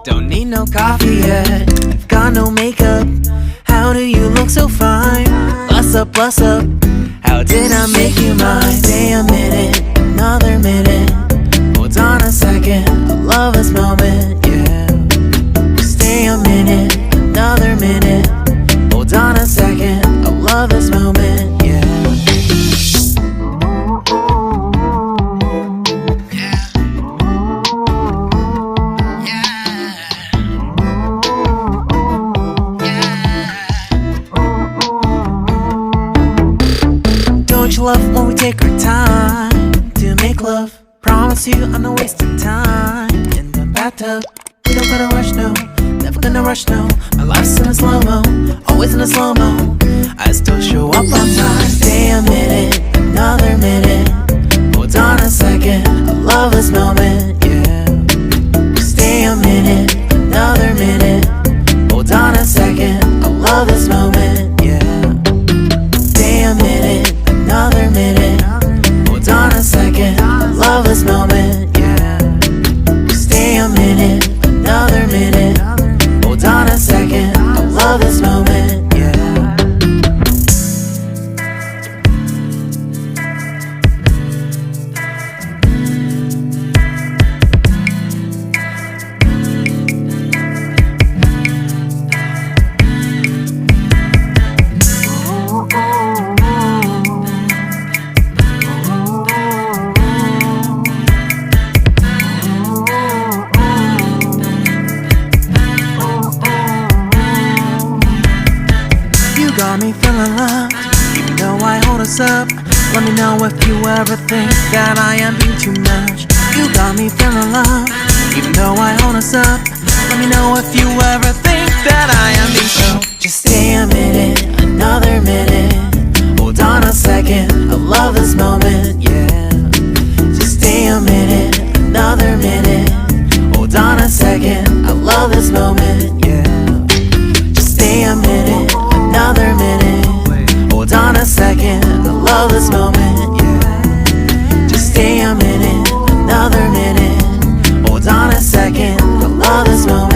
Don't need no coffee yet, you've got no makeup. How do you look so fine? Bust up, how did I make you mine? Stay a minute, another minute. Hold on a second, I love this moment, yeah. Stay a minute, another minute. Hold on a second, I love this moment, yeah. Don't you love when we take our time to make love? Promise you I'm not wasting time in the bathtub. We don't gotta rush, no, never gonna rush, no. My life's in a slow-mo, always in a slow-mo. I still show up on time. Stay a minute, another minute. Hold on a second, I love this moment, yeah. Stay a minute, another minute. Hold on a second, I love this moment, yeah. Stay a minute, another minute. Hold on a second, I love this moment, yeah. Stay a minute, another minute. Hold on a second, I love this moment, yeah. Got me feeling loved, even though I hold us up. Let me know if you ever think that I am being too much. You got me feeling loved, even though I hold us up. Let me know if you ever think that I am being so. Just stay a minute, another minute. Hold on a second, I love this moment, yeah. Just stay a minute, another minute. Hold on a second, I love this moment, yeah. Just stay a minute, another minute. Hold on a second, I love this moment, yeah. Just stay a minute, another minute. Hold on a second, I love this moment.